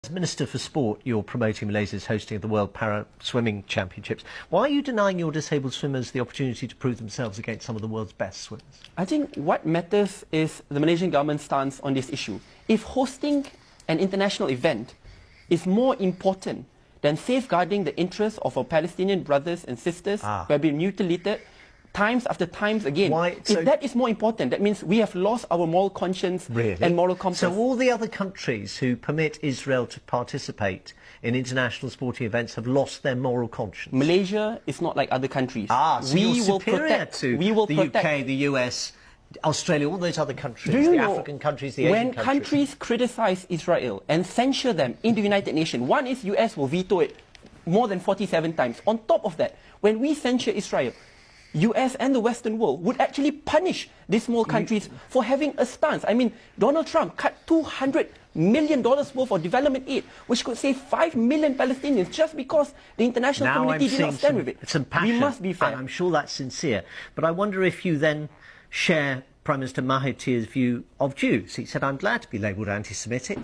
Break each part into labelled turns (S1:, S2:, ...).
S1: As Minister for Sport, you're promoting Malaysia's hosting of the World Para Swimming Championships. Why are you denying your disabled swimmers the opportunity to prove themselves against some of the world's best swimmers?
S2: I think what matters is the Malaysian government's stance on this issue. If hosting an international event is more important than safeguarding the interests of our Palestinian brothers and sisters who have been mutilated times after times again, if that is more important, that means we have lost our moral conscience and moral compass.
S1: So all the other countries who permit Israel to participate in international sporting events have lost their moral conscience?
S2: Malaysia is not like other countries.
S1: So you're superior to the UK, the US, Australia, all those other countries, the African countries, the Asian countries.
S2: When countries criticize Israel and censure them in the United Nations, one is US will veto it more than 47 times. On top of that, when we censure Israel, US and the Western world would actually punish these small countries for having a stance. I mean, Donald Trump cut $200 million worth of development aid, which could save 5 million Palestinians just because the international community did not stand with it.
S1: Some passion,
S2: we must be fair.
S1: And I'm sure that's sincere. But I wonder if you then share Prime Minister Mahathir's view of Jews. He said, I'm glad to be labelled anti-Semitic.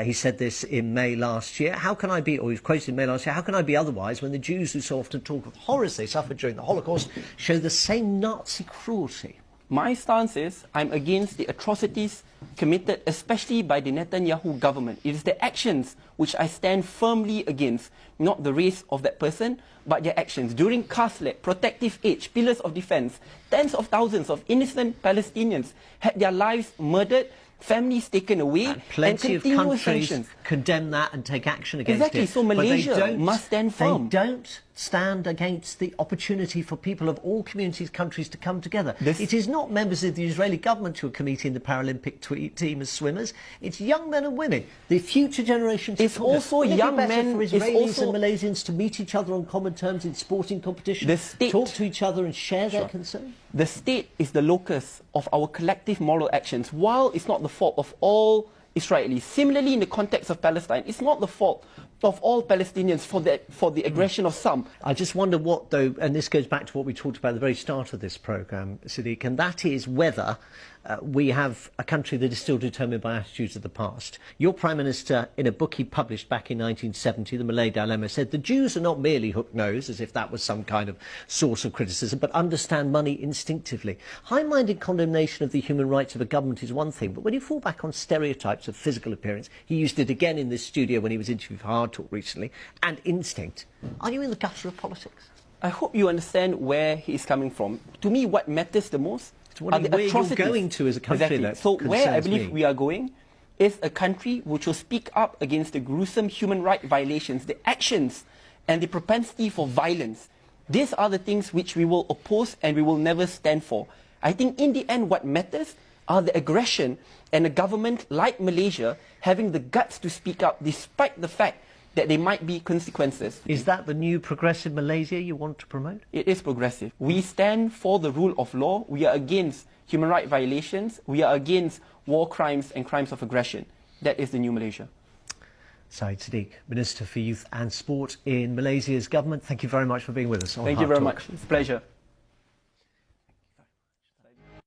S1: He said this in May last year. How can I be, or he was quoted in May last year, how can I be otherwise when the Jews who so often talk of horrors they suffered during the Holocaust show the same Nazi cruelty?
S2: My stance is I'm against the atrocities committed, especially by the Netanyahu government. It is the actions which I stand firmly against, not the race of that person, but their actions. During Kaslet, Protective Age, Pillars of Defense, tens of thousands of innocent Palestinians had their lives murdered, families taken away,
S1: and plenty of countries
S2: sanctions.
S1: Condemn that and take action against it.
S2: So Malaysia must stand firm.
S1: They don't stand against the opportunity for people of all communities, countries to come together. It is not members of the Israeli government who are committing the Paralympic team as swimmers. It's young men and women, the future generations.
S2: It's also young men.
S1: For Israelis and Malaysians to meet each other on common terms in sporting competitions, talk to each other and share their concern.
S2: The state is the locus of our collective moral actions. While it's not the fault of all Israelis, similarly in the context of Palestine, it's not the fault of all Palestinians for the aggression of some.
S1: I just wonder what, though, and this goes back to what we talked about at the very start of this programme, Saddiq, and that is whether we have a country that is still determined by attitudes of the past. Your Prime Minister, in a book he published back in 1970, The Malay Dilemma, said the Jews are not merely hook-nosed, as if that was some kind of source of criticism, but understand money instinctively. High-minded condemnation of the human rights of a government is one thing, but when you fall back on stereotypes of physical appearance, he used it again in this studio when he was interviewed for Hardtalk recently, and instinct, are you in the gutter of politics?
S2: I hope you understand where he is coming from. To me, what matters the most
S1: are the atrocities you're going to as a country.
S2: So where I believe we are going is a country which will speak up against the gruesome human rights violations, the actions and the propensity for violence. These are the things which we will oppose and we will never stand for. I think in the end what matters are the aggression and a government like Malaysia having the guts to speak up despite the fact that there might be consequences.
S1: Is that the new progressive Malaysia you want to promote?
S2: It is progressive. We stand for the rule of law. We are against human rights violations. We are against war crimes and crimes of aggression. That is the new Malaysia.
S1: Syed Saddiq, Minister for Youth and Sport in Malaysia's government. Thank you very much for being with us on
S2: Thank you very
S1: Hardtalk.
S2: much. It's a pleasure.